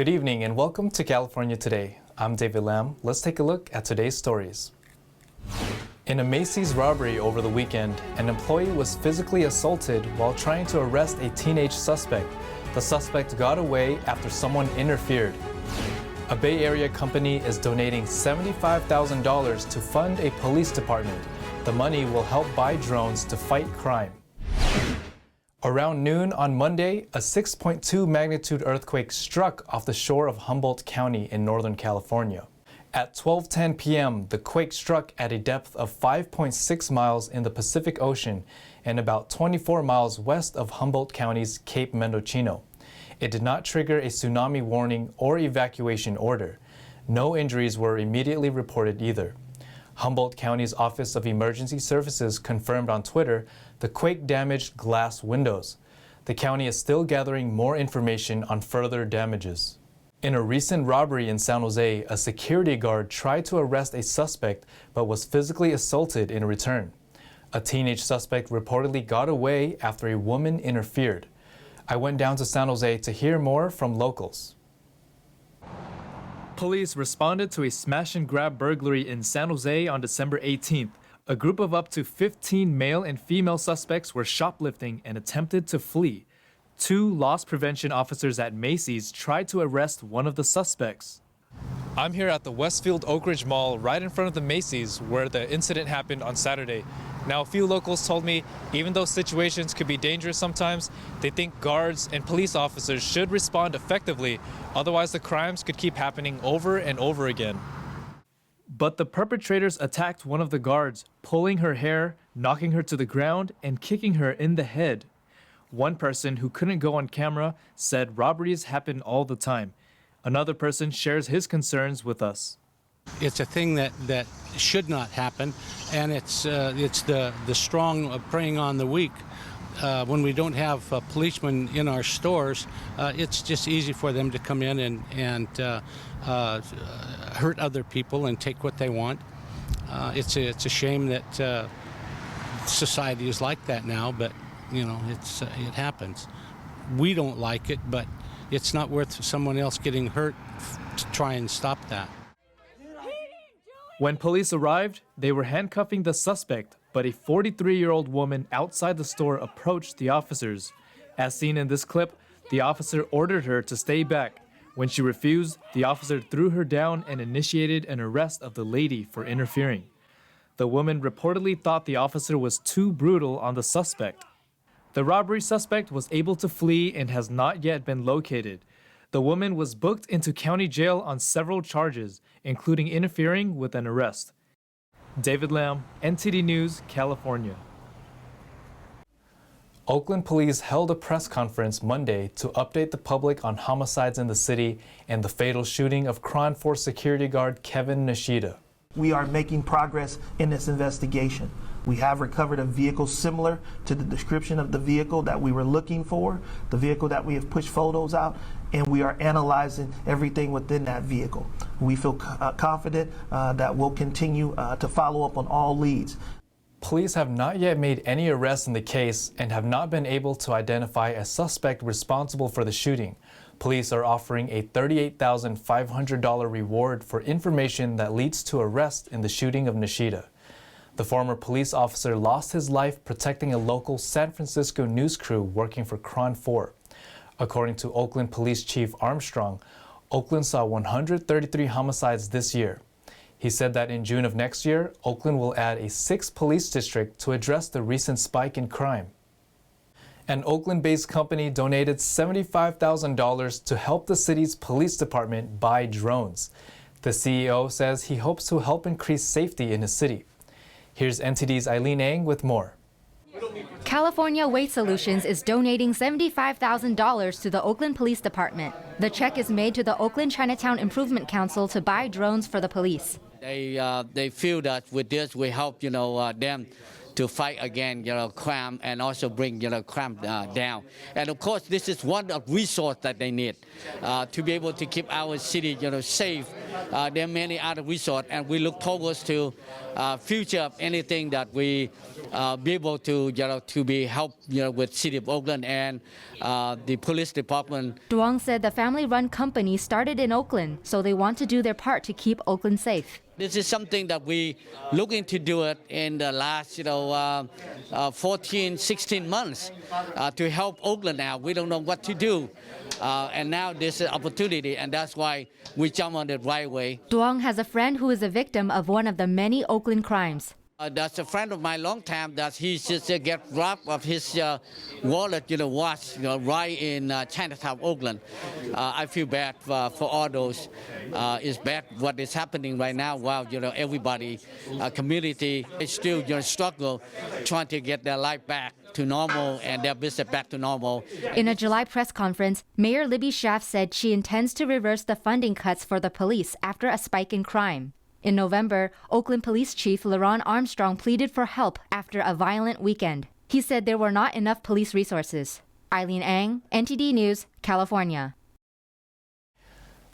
Good evening and welcome to California Today. I'm David Lam. Let's take a look at today's stories. In a Macys robbery over the weekend, an employee was physically assaulted while trying to arrest a teenage suspect. The suspect got away after someone interfered. A Bay Area company is donating $75,000 to fund a police department. The money will help buy drones to fight crime. Around noon on Monday, a 6.2 magnitude earthquake struck off the shore of Humboldt County in Northern California. At 12:10 p.m., the quake struck at a depth of 5.6 miles in the Pacific Ocean and about 24 miles west of Humboldt County's Cape Mendocino. It did not trigger a tsunami warning or evacuation order. No injuries were immediately reported either. Humboldt County's Office of Emergency Services confirmed on Twitter the quake damaged glass windows. The county is still gathering more information on further damages. In a recent robbery in San Jose, a security guard tried to arrest a suspect but was physically assaulted in return. A teenage suspect reportedly got away after a woman interfered. I went down to San Jose to hear more from locals. Police responded to a smash-and-grab burglary in San Jose on December 18th. A group of up to 15 male and female suspects were shoplifting and attempted to flee. Two loss prevention officers at Macys tried to arrest one of the suspects. I'm here at the Westfield Oak Ridge Mall right in front of the Macys where the incident happened on Saturday. Now, a few locals told me even though situations could be dangerous sometimes, they think guards and police officers should respond effectively, otherwise the crimes could keep happening over and over again. But the perpetrators attacked one of the guards, pulling her hair, knocking her to the ground, and kicking her in the head. One person who couldn't go on camera said robberies happen all the time. Another person shares his concerns with us. It's a thing that should not happen, and it's the strong preying on the weak. When we don't have policemen in our stores, it's just easy for them to come in and hurt other people and take what they want. It's a shame that society is like that now, but you know it happens. We don't like it, but it's not worth someone else getting hurt to try and stop that. When police arrived, they were handcuffing the suspect, but a 43-year-old woman outside the store approached the officers. As seen in this clip, the officer ordered her to stay back. When she refused, the officer threw her down and initiated an arrest of the lady for interfering. The woman reportedly thought the officer was too brutal on the suspect. The robbery suspect was able to flee and has not yet been located. The woman was booked into county jail on several charges, including interfering with an arrest. David Lam, NTD News, California. Oakland police held a press conference Monday to update the public on homicides in the city and the fatal shooting of Cron 4 security guard Kevin Nishida. We are making progress in this investigation. We have recovered a vehicle similar to the description of the vehicle that we were looking for, the vehicle that we have pushed photos out, and we are analyzing everything within that vehicle. We feel confident that we'll continue to follow up on all leads. Police have not yet made any arrests in the case and have not been able to identify a suspect responsible for the shooting. Police are offering a $38,500 reward for information that leads to arrest in the shooting of Nishida. The former police officer lost his life protecting a local San Francisco news crew working for Cron 4. According to Oakland Police Chief Armstrong, Oakland saw 133 homicides this year. He said that in June of next year, Oakland will add a 6th police district to address the recent spike in crime. An Oakland-based company donated $75,000 to help the city's police department buy drones. The CEO says he hopes to help increase safety in his city. Here's NTD's Eileen Ang with more. California Waste Solutions is donating $75,000 to the Oakland Police Department. The check is made to the Oakland Chinatown Improvement Council to buy drones for the police. They feel that with this we help them to fight against crime and also bring crime down. And of course, this is one of the resources that they need to be able to keep our city safe. There are many other resources, and we look towards to future of anything that we be able to be help with City of Oakland and the police department. Duong said the family-run company started in Oakland, so they want to do their part to keep Oakland safe. This is something that we looking to do it in the last 14, 16 months to help Oakland now. We don't know what to do. And now there's an opportunity, and that's why we jump on it right away. Duong has a friend who is a victim of one of the many Oakland crimes. That's a friend of mine long time that he just get robbed of his wallet, watch, right in Chinatown, Oakland. I feel bad for all those. It's bad what is happening right now while, everybody, community is still, struggle trying to get their life back to normal and their business back to normal. In a July press conference, Mayor Libby Schaaf said she intends to reverse the funding cuts for the police after a spike in crime. In November, Oakland Police Chief LaRon Armstrong pleaded for help after a violent weekend. He said there were not enough police resources. Eileen Ang, NTD News, California.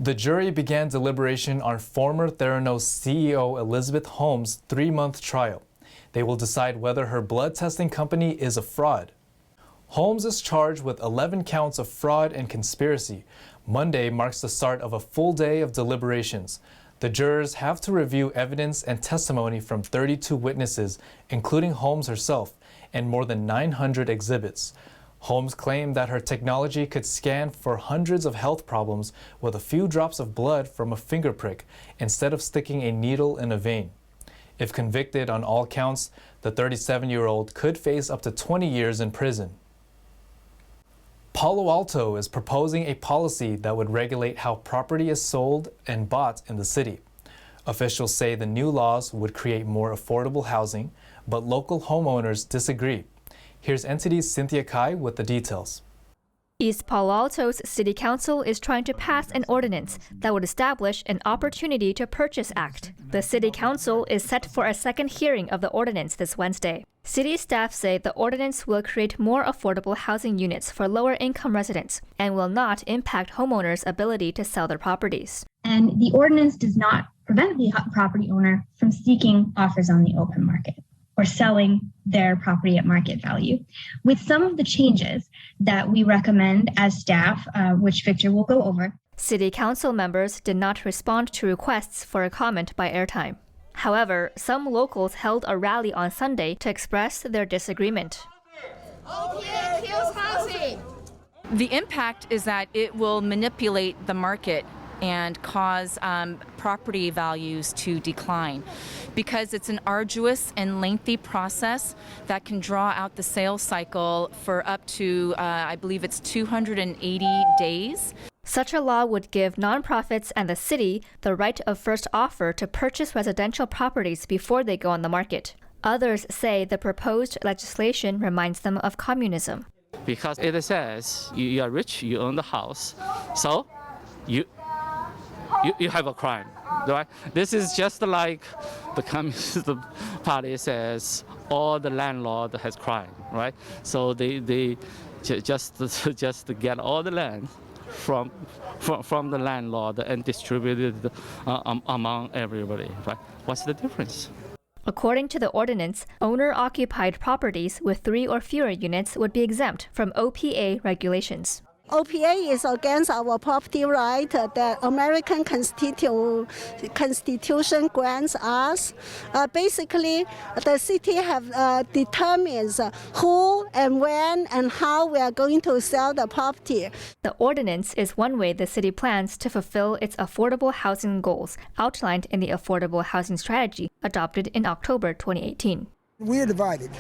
The jury began deliberation on former Theranos CEO Elizabeth Holmes' 3-month trial. They will decide whether her blood testing company is a fraud. Holmes is charged with 11 counts of fraud and conspiracy. Monday marks the start of a full day of deliberations. The jurors have to review evidence and testimony from 32 witnesses, including Holmes herself, and more than 900 exhibits. Holmes claimed that her technology could scan for hundreds of health problems with a few drops of blood from a finger prick instead of sticking a needle in a vein. If convicted on all counts, the 37-year-old could face up to 20 years in prison. Palo Alto is proposing a policy that would regulate how property is sold and bought in the city. Officials say the new laws would create more affordable housing, but local homeowners disagree. Here's NTD's Cynthia Kai with the details. East Palo Alto's City Council is trying to pass an ordinance that would establish an Opportunity to Purchase Act. The City Council is set for a second hearing of the ordinance this Wednesday. City staff say the ordinance will create more affordable housing units for lower-income residents and will not impact homeowners' ability to sell their properties. And the ordinance does not prevent the property owner from seeking offers on the open market or selling their property at market value. With some of the changes that we recommend as staff, which Victor will go over. City Council members did not respond to requests for a comment by airtime. However, some locals held a rally on Sunday to express their disagreement. OPA kills housing. The impact is that it will manipulate the market and cause property values to decline because it's an arduous and lengthy process that can draw out the sales cycle for up to, I believe it's 280 days. Such a law would give nonprofits and the city the right of first offer to purchase residential properties before they go on the market. Others say the proposed legislation reminds them of communism. Because it says you are rich, you own the house, so you have a crime, right? This is just like the Communist Party says all the landlord has crime, right? So they just get all the land from the landlord and distribute it among everybody, right? What's the difference? According to the ordinance, owner-occupied properties with 3 or fewer units would be exempt from OPA regulations. OPA is against our property right that American Constitution grants us. Basically, the city have determines who and when and how we are going to sell the property. The ordinance is one way the city plans to fulfill its affordable housing goals outlined in the Affordable Housing Strategy adopted in October 2018. We are divided.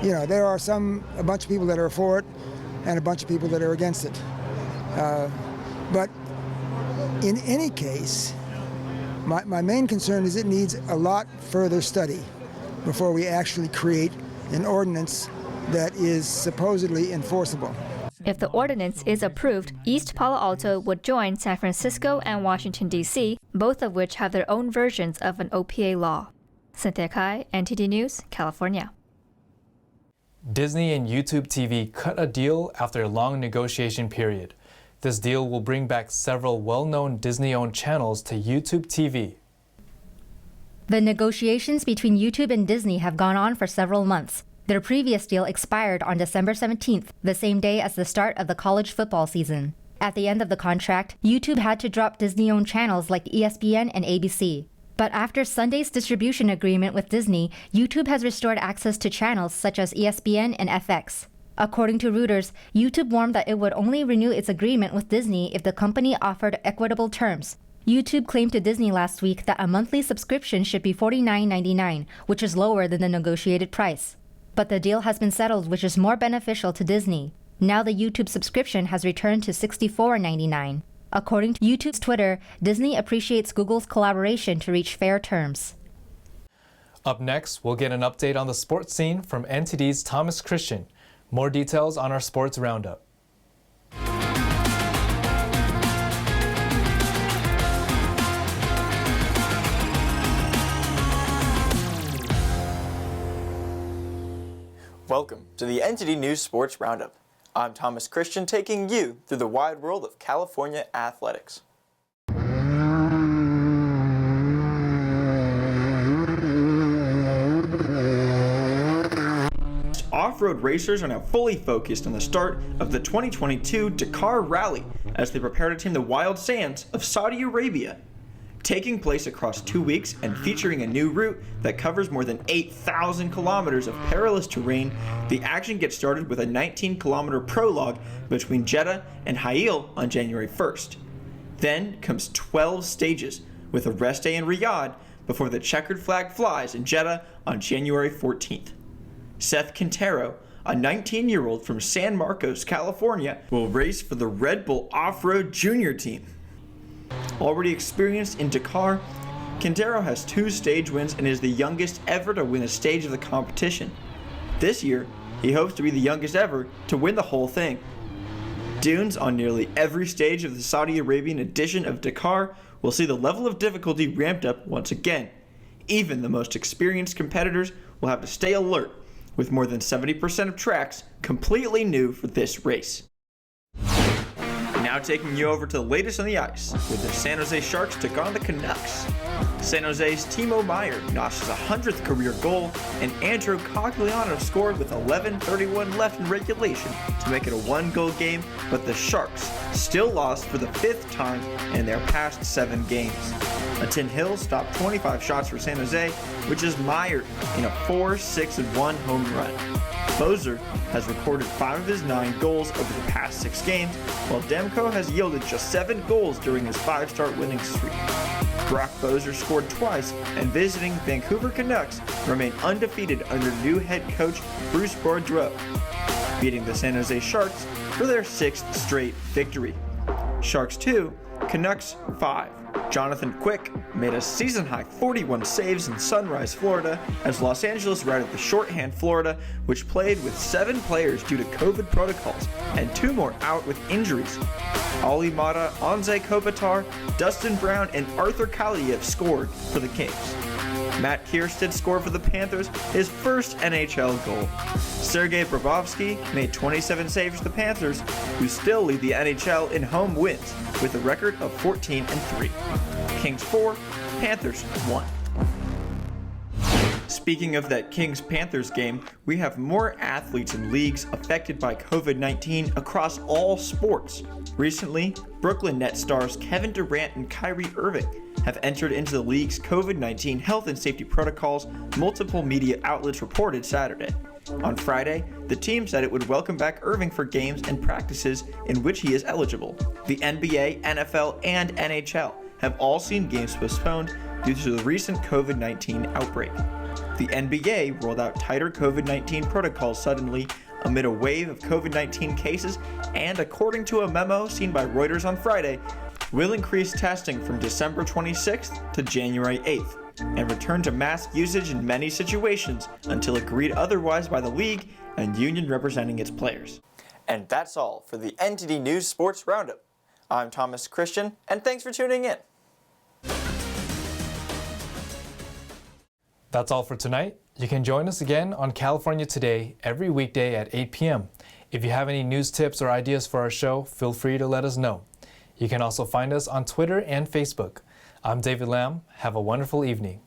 There are a bunch of people that are for it, and a bunch of people that are against it. But in any case, my main concern is it needs a lot further study before we actually create an ordinance that is supposedly enforceable. If the ordinance is approved, East Palo Alto would join San Francisco and Washington, D.C., both of which have their own versions of an OPA law. Cynthia Kai, NTD News, California. Disney and YouTube TV cut a deal after a long negotiation period. This deal will bring back several well-known Disney-owned channels to YouTube TV. The negotiations between YouTube and Disney have gone on for several months. Their previous deal expired on December 17th, the same day as the start of the college football season. At the end of the contract, YouTube had to drop Disney-owned channels like ESPN and ABC. But after Sunday's distribution agreement with Disney, YouTube has restored access to channels such as ESPN and FX. According to Reuters, YouTube warned that it would only renew its agreement with Disney if the company offered equitable terms. YouTube claimed to Disney last week that a monthly subscription should be $49.99, which is lower than the negotiated price. But the deal has been settled, which is more beneficial to Disney. Now the YouTube subscription has returned to $64.99. According to YouTube's Twitter, Disney appreciates Google's collaboration to reach fair terms. Up next, we'll get an update on the sports scene from NTD's Thomas Christian. More details on our sports roundup. Welcome to the NTD News Sports Roundup. I'm Thomas Christian, taking you through the wide world of California athletics. Off-road racers are now fully focused on the start of the 2022 Dakar Rally as they prepare to tame the wild sands of Saudi Arabia. Taking place across 2 weeks and featuring a new route that covers more than 8,000 kilometers of perilous terrain, the action gets started with a 19-kilometer prologue between Jeddah and Hail on January 1st. Then comes 12 stages, with a rest day in Riyadh before the checkered flag flies in Jeddah on January 14th. Seth Quintero, a 19-year-old from San Marcos, California, will race for the Red Bull Off-Road Junior team. Already experienced in Dakar, Quintero has 2 stage wins and is the youngest ever to win a stage of the competition. This year, he hopes to be the youngest ever to win the whole thing. Dunes on nearly every stage of the Saudi Arabian edition of Dakar will see the level of difficulty ramped up once again. Even the most experienced competitors will have to stay alert, with more than 70% of tracks completely new for this race. Now taking you over to the latest on the ice, with the San Jose Sharks took on the Canucks. San Jose's Timo Meier notched his 100th career goal, and Andrew Cogliano scored with 11:31 left in regulation to make it a 1-goal game, but the Sharks still lost for the 5th time in their past 7 games. Tin Hill stopped 25 shots for San Jose, which is Meier in a 4-6-1 home run. Bozer has recorded 5 of his 9 goals over the past 6 games, while Demko has yielded just 7 goals during his 5-start winning streak. Brock Bozer scored twice, and visiting Vancouver Canucks remain undefeated under new head coach Bruce Boudreau, beating the San Jose Sharks for their 6th straight victory. Sharks 2, Canucks 5. Jonathan Quick made a season-high 41 saves in Sunrise, Florida, as Los Angeles routed the shorthand Florida, which played with 7 players due to COVID protocols and 2 more out with injuries. Ali Mata, Anze Kopitar, Dustin Brown, and Arthur Kaliev scored for the Kings. Matt Kiersted scored for the Panthers his first NHL goal. Sergei Bobrovsky made 27 saves for the Panthers, who still lead the NHL in home wins with a record of 14-3. Kings 4, Panthers 1. Speaking of that Kings-Panthers game, we have more athletes in leagues affected by COVID-19 across all sports. Recently, Brooklyn Nets stars Kevin Durant and Kyrie Irving have entered into the league's COVID-19 health and safety protocols, multiple media outlets reported Saturday. On Friday, the team said it would welcome back Irving for games and practices in which he is eligible. The NBA, NFL, and NHL have all seen games postponed due to the recent COVID-19 outbreak. The NBA rolled out tighter COVID-19 protocols suddenly amid a wave of COVID-19 cases, and according to a memo seen by Reuters on Friday, will increase testing from December 26th to January 8th, and return to mask usage in many situations until agreed otherwise by the league and union representing its players. And that's all for the NTD News Sports Roundup. I'm Thomas Christian, and thanks for tuning in. That's all for tonight. You can join us again on California Today every weekday at 8 p.m. If you have any news tips or ideas for our show, feel free to let us know. You can also find us on Twitter and Facebook. I'm David Lamb. Have a wonderful evening.